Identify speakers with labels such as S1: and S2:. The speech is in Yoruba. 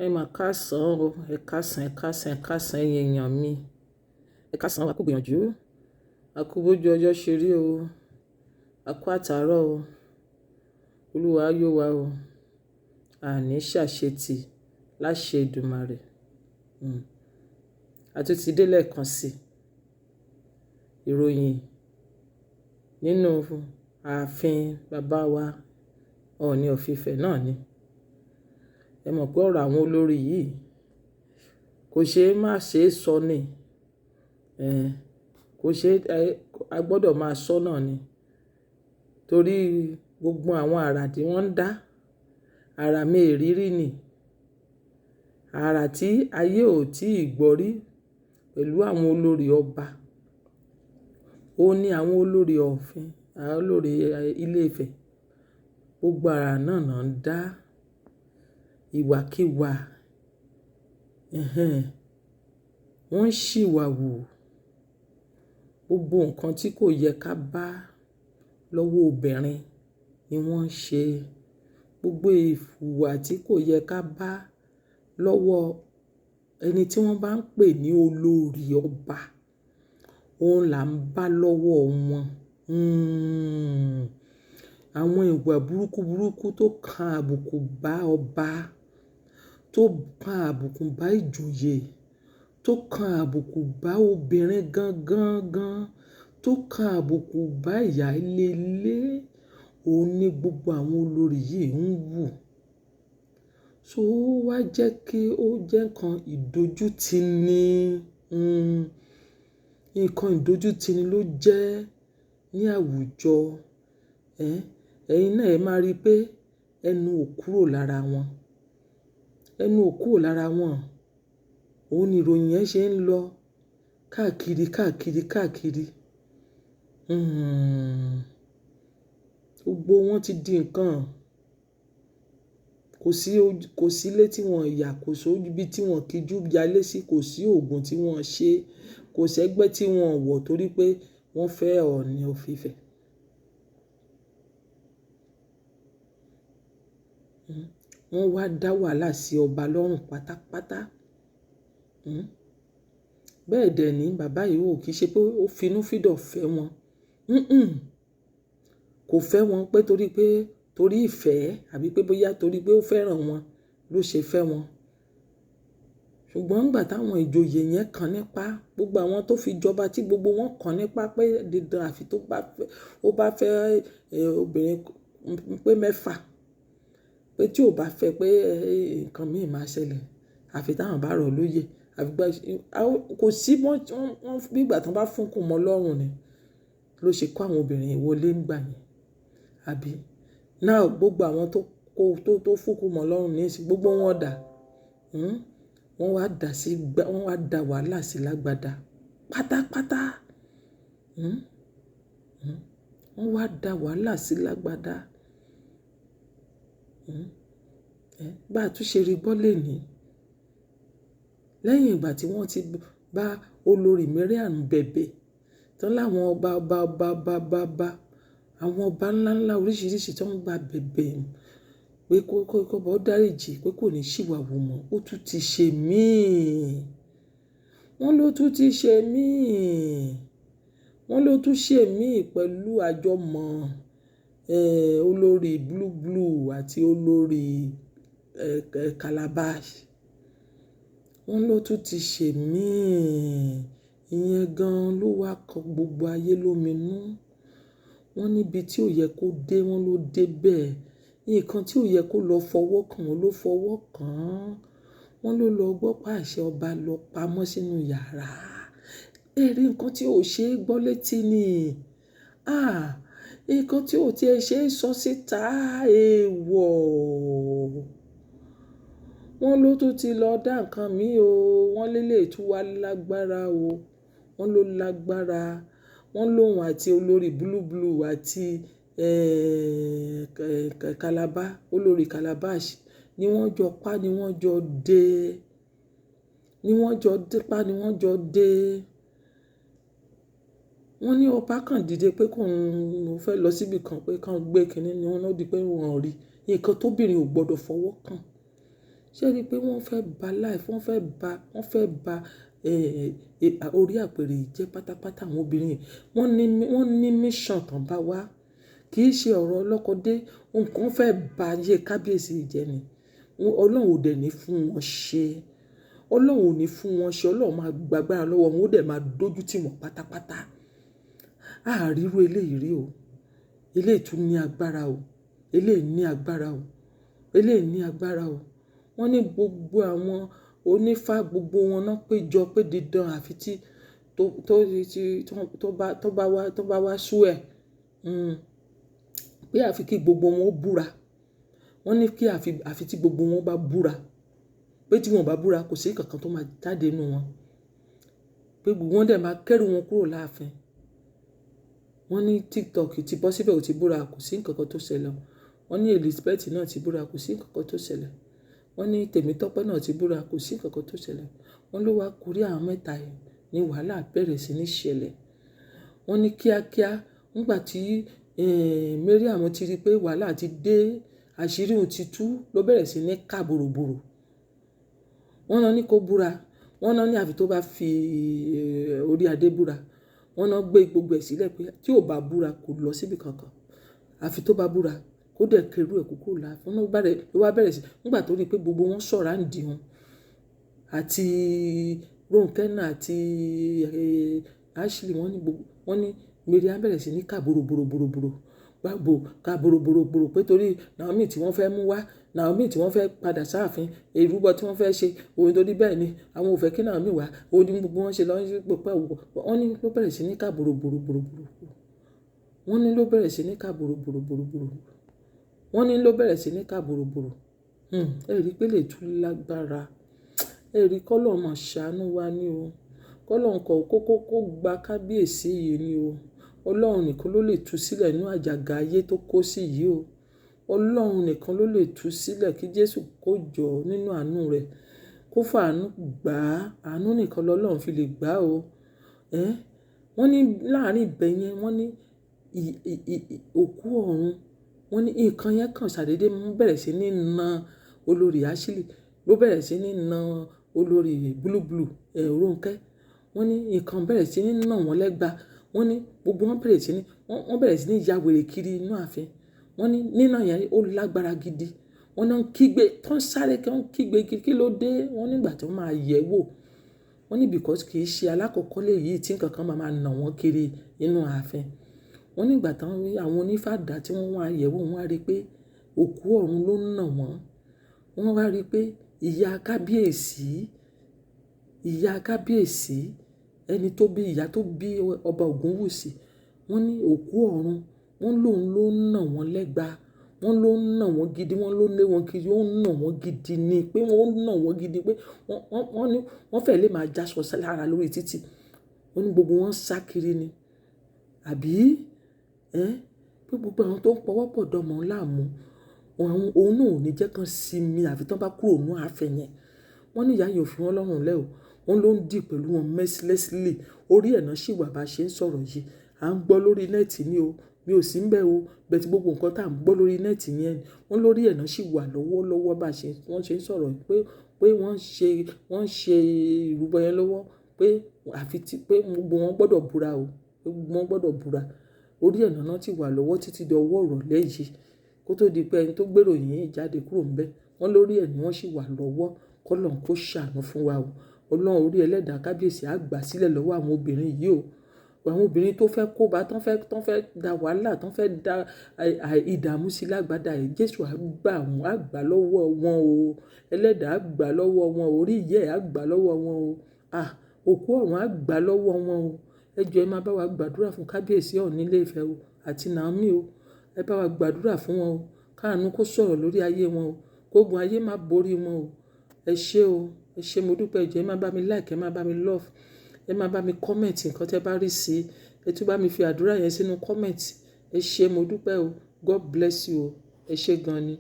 S1: Ẹ mà káàsán o, ẹ káàsán, ẹ káàsán, ẹ káàsán ẹ̀yin èèyàn mi. Ẹ káàsán wa kú gbìyànjú. A kú bójú ọjọ́ ṣe rí o. A kú àtàárọ̀ o. Olúwa á yó wa o. Àní ṣàṣetì láṣẹ Èdùmàrè. A tún ti dé lẹ́ẹ̀kan sí ìròyìn nínú ààfin bàbá wa Ọọ̀ni of Ifẹ̀ náà ni. Ẹ mọ̀ pé ọ̀rọ̀ àwọn olórí yìí kò ṣe é má ṣe é sọ ni. Kò ṣe a gbọ́dọ̀ máa sọ náà ni. Torí gbogbo àwọn àrà tí wọ́n ń dá, àrà mérirí ni. Àrà tí ayé ò tí ì gbọ́ rí pẹ̀lú àwọn olórí ọba. Ó ní àwọn olórí ọ̀fin, àwọn olórí Ilé Ifẹ̀. Gbogbo àrà náà náà ń dá ìwàkíwà. Wọ́n ń ṣìwàwù. Gbogbo nǹkan tí kò yẹ ká bá lọ́wọ́ obìnrin ni wọ́n ń ṣe. Gbogbo ìhùwà tí kò yẹ ká bá lọ́wọ́ ẹni tí wọ́n bá ń pè ní olórí ọba, òun là ń bá lọ́wọ́ wọn. Àwọn ìwà burúkú burúkú tó kan àbùkù bá ọba, tó kan àbùkù bá ìjòyè, tó kan àbùkù bá obìnrin gangan, tó kan àbùkù bá ìyá ilé ilé, òun ni gbogbo àwọn olórí yìí ń wù. So ó wá jẹ́ kí ó jẹ́ nǹkan ìdójútì ni. Nǹkan ìdójútì ni ló jẹ́ ní àwùjọ. Ẹ̀yin náà ẹ máa rí pé ẹnu ò kúrò lára wọn. Ẹnu ò kúrò lára wọn. Òun ni ìròyìn yẹn ṣe ń lọ káàkiri, káàkiri, káàkiri. Gbogbo wọn ti di nǹkan. Kò sí ilé tí wọ́n yà, kò sí ibi tí wọ́n kì í jú yálé sí, kò sí òògùn tí wọ́n ṣe, kò sí ẹgbẹ́ tí wọ́n wọ̀ torí pé wọ́n fẹ́ Ọọ̀ni of Ifẹ̀. Wọ́n wá dá wàhálà sí ọba lọ́rùn pátápátá. Bẹ́ẹ̀ dẹ̀ ni bàbá yìí ò kì í ṣe pé ó finúfídọ̀ fẹ́ wọn. Kò fẹ́ wọn pé torí ìfẹ́ àbí pé bóyá torí pé ó fẹ́ràn wọn ló ṣe fẹ́ wọn. Ṣùgbọ́n nígbà táwọn ìjòyè yẹn kan nípa, gbogbo àwọn tó fi jọba tí gbogbo wọn kan nípa pé dídán àfi tó bá fẹ́ obìnrin pé mẹ́fà, pé tí ò bá fẹ́ pé nǹkan míì máa ṣẹlẹ̀, àfi táwọn bá rọ̀ lóyè. Kò sí wọ́n bí ìgbà tí wọ́n bá fúnkún mọ́ lọ́rùn ni ló ṣe kó àwọn obìnrin wọlé nígbà yẹn. Àbí náà gbogbo àwọn tó fúnkún mọ́ lọ́rùn ní ìsìn gbogbo wọn dà. Wọ́n wá dá wàhálà sí lágbádá pátápátá. Wọ́n wá dá wàhálà sí lágbádá. Bá a tún ṣe rí gbọ́ lénìí. Lẹ́yìn ìgbà tí wọ́n ti bá olórí Mariam bẹ̀bẹ̀ tán láwọn ọba, àwọn ọba ńláńlá oríṣiríṣi tó ń gba bẹ̀bẹ̀ pé kó bá dáríjì pé kò ní ṣìwàwù mọ́, ó tún ti ṣe míì. Wọ́n ló tún ti ṣe míì. Wọ́n ló tún ṣe míì pẹ̀lú àjọmọ̀ olórí Blue àti olórí Calabash. Wọ́n ló tún ti ṣe míì. Ìyẹn gan ló wá kọ gbogbo ayé lóminú. Wọ́n níbi tí ò yẹ kó dé, wọ́n ló dé bẹ́ẹ̀. Nǹkan tí ò yẹ kó lọ fọwọ́ kàn, wọ́n ló fọwọ́ kàn. Wọ́n ló lọ gbọ́ pàṣẹ ọba lọ pamọ́ sínú yàrá. Ẹ rí nǹkan tí ò ṣe é gbọ́ létí ni. Nǹkan tí ò tiẹ̀ ṣe é sọ síta èèwọ̀. Wọ́n ló tún ti lọ dá nǹkan mí o. Wọ́n lélẹ̀ tún wá lágbára o. Wọ́n ló lágbára. Wọ́n lóhun àti olórí Blue àti olórí Calabash ni wọ́n jọ pa, ni wọ́n jọ dé. Ni wọ́n jọ dé pa, ni wọ́n jọ dé. Wọ́n ní ọba kan dìde pé kò ń fẹ́ lọ síbi kan pé kàn gbé kínní ni wọ́n ló di pé wọ́n rí. Nǹkan tóbìnrin ò gbọdọ̀ fọwọ́ kàn. ṣé rí i pé wọ́n fẹ́ ba life, wọ́n fẹ́ ba orí àpèrè yìí jẹ́ pátápátá. Àwọn obìnrin yìí wọ́n ní mission tán bá wá, kì í ṣe ọ̀rọ̀ ọlọ́kọdé. Nǹkan fẹ́ ba ayé kábíyèsí yìí jẹ́ ni. Ọlọ́run ò dẹ̀ ní fún wọn ṣe. Ọlọ́run ò ní fún wọn ṣe. Ọlọ́run máa gbàgbára lọ́wọ́ wọn, ó dẹ̀ máa dójú tì wọ́n pátápátá. Àárírú eléyìí rí o. Eléyìí tún ní agbára o. Eléyìí ní agbára o. Eléyìí ní agbára o. Wọ́n ní gbogbo àwọn onífá gbogbo wọn náà péjọ pé dídán àfi tí tó bá wá sú ẹ̀. Pé àfi kí gbogbo wọn ó búra. Wọ́n ní kí àfi tí gbogbo wọn bá búra. Pé tí wọn bá búra kò sí kankan tó máa jáde nínú wọn. Pé gbogbo wọn dẹ̀ máa kẹ́rù wọn kúrò láàfin. Wọ́n ní TikTok ti bọ́ síbẹ̀ ò ti búra kò sí nǹkan tó ṣẹlẹ̀. Wọ́n ní Elizabeth náà ti búra kò sí nǹkan tó ṣẹlẹ̀. Wọ́n ní Tèmítọ́pẹ́ náà ti búra kò sí nǹkan tó ṣẹlẹ̀. Wọ́n ló wá kórí àwọn mẹ́ta yìí ní wàhálà bẹ̀rẹ̀ sí ní ṣẹlẹ̀. Wọ́n ní kíákíá nígbà tí Mariam ti rí pé wàhálà ti dé, àṣírí òun ti tú, ló bẹ̀rẹ̀ sí ní ká bòròbòrò. Wọ́n náà ní kó búra. Wọ́n náà ní àfi tó bá fi orí adé búra. Wọ́n náà gbé gbogbo ẹ̀ sílẹ̀ pé tí ò bá búra kò lọ síbi kankan. Àfi tó bá búra kó dẹ̀ kẹrù ẹ̀ kúkú láàfin. Wọ́n ló wá bẹ̀rẹ̀ sí nígbà tó rí pé gbogbo wọn sọ̀rọ̀ àǹdí wọn àti Rónkẹ́ náà àti Ashley. Wọ́n ní Mariam bẹ̀rẹ̀ sí ní ká bòròbòrò gbàgbó ká bòròbòrò pé torí Naomi tí wọ́n fẹ́ mú wá, Naomi tí wọ́n fẹ́ padà sáàfin, ìrúbọ tí wọ́n fẹ́ ṣe, òun torí bẹ́ẹ̀ ni àwọn ò fẹ́ kí Naomi wá, òun ní gbogbo wọn ṣe lọ sí pípẹ́ òwò. Wọ́n ní ló bẹ̀rẹ̀ sí ní ká bòròbòrò. Wọ́n ní ló bẹ̀rẹ̀ sí ní ká bòròbòrò. Wọ́n ní ló bẹ̀rẹ̀ sí ní ká bòròbòrò. Ẹ rí pé lè tún lágbára. Ẹ rí k'Ọlọ́run máa ṣàánú wa ní o. K'Ọlọ́run kó gba kábíyèsí yìí ní o. Ọlọ́run nìkan ló lè tú sílẹ̀ nínú àjàgà ayé tó kó sí yìí o. Ọlọ́run nìkan ló lè tú sílẹ̀. Kí Jésù kó jọ nínú àánú rẹ̀ kó fàánú gbà á. Àánú nìkan lọ́lọ́run fi lè gbà á o. Wọ́n ní láàárín ibẹ̀ yẹn wọ́n ní òkú ọ̀run. Wọ́n ní nǹkan yẹn kàn ṣàdédé bẹ̀rẹ̀ sí ní na olórí Ashley, ló bẹ̀rẹ̀ sí ní na olórí Blue Rónkẹ́. Wọ́n ní nǹkan bẹ̀rẹ̀ sí ní nà wọ́n lẹ́gba. Wọ́n ní gbogbo wọn bẹ̀rẹ̀ sí ní ya wèrè kiri inú ààfin. Wọ́n ní nínà yẹn ó lágbára gidi. Wọ́n náà ń kígbe tó ń sáré kí wọ́n kígbe kí ló dé. Wọ́n nígbà tí wọ́n máa yẹ̀ wò. Wọ́n ní because kì í ṣe alákọ̀ọ́kọ́ lè yìí tí nǹkan kan máa nà wọ́n kiri inú ààfin. Wọ́n nígbà táwọn àwọn onífàdà tí wọ́n wá yẹ̀ wò, wọ́n á rí pé òkú ọ̀run ló ń nà wọ́n. Wọ́n wá rí pé ìyá kábíyèsí ẹni tó bí ìyá tó bí ọba Ògúnwùsì, wọ́n ní òkú ọ̀run, wọ́n lòun ló ń nà wọ́n lẹ́gba. Wọ́n ló ń nà wọ́n gidi. Wọ́n ló lé wọn kiri. Ó ń nà wọ́n gidi ni pé wọ́n ń nà wọ́n gidi pé wọ́n fẹ́ lè máa jáṣọ lára lórí títì. Wọ́n ní gbogbo wọn sá kiri ni. Àbí pé gbogbo àwọn tó ń pọwọ́pọ̀ dọ́mọ láàmú òun náà ò ní jẹ́ kán sinmi àfi tán bá kúrò nínú ààfin yẹn. Wọ́n ní ìyá yẹn ò fi wọ́n lọ́rùn lẹ́ o. Wọ́n ló ń dì pẹ̀lú wọn mercilessly. Orí ẹ̀ náà sì wà bá ṣe ń sọ̀rọ̀ yìí. À ń gbọ́ lórí nẹ́ẹ̀tì ni o. Mi ò sí ń bẹ̀ o. Bẹ́ẹ̀ tí gbogbo nǹkan tá à ń gbọ́ lórí nẹ́ẹ̀tì yẹn, wọ́n lórí ẹ̀ náà sì wà lọ́wọ́lọ́wọ́ bá wọ́n ṣe ń sọ̀rọ̀ pé wọ́n ṣe ìrúbọ yẹn lọ́wọ́ pé gbogbo wọn gbọ́dọ̀ búra o. Pé gbogbo wọn gbọ́dọ̀ búra. Orí ẹ̀ náà ti wà lọ́wọ́ títí di ọwọ́ ìrọ̀lẹ́ yìí kó tó di pé ẹni tó gbèrò yìí jáde kúrò ń bẹ̀. Wọ́n lórí ẹ̀ ni wọ́n sì wà lọ́wọ́. K'Ọlọ́run kó ṣàánú fún wa o. Ọlọ́run orí ẹlẹ́dàá kábíyèsí á gbà sílẹ̀ lọ́wọ́ àwọn obìnrin yìí o. Àwọn obìnrin tó fẹ́ kóbá, tán fẹ́ da wàhálà, tán fẹ́ da ìdààmú sí lágbádá yìí, Jésù á gbà lọ́wọ́ wọn o. Ẹlẹ́dàá á gbà lọ́wọ́ wọn o. Orí ìyẹ́ á gbà lọ́wọ́ wọn o. Òkú ọ̀run á gbà lọ́wọ́ wọn o. Ẹ jọ̀ọ́ ẹ máa bá wa gbàdúrà fún kábíyèsí Ọọ̀ni Ilé Ifẹ̀ o àti Naomi o. Ẹ bá wa gbàdúrà fún wọn o. Káàánú kó sọ̀rọ̀ lórí ayé wọn o. Kógun ayé má borí wọn o. Ẹ ṣé o. Ẹ ṣé mo dúpẹ́. Ẹ jọ̀ọ́ ẹ máa bá mi like, ẹ máa bá mi love, ẹ máa bá mi comment nǹkan tẹ́ bá rí sí. Ẹ tún bá mi fi àdúrà yẹn sínú comment. Ẹ ṣé mo dúpẹ́ o. God bless you o. Ẹ ṣé gan ni.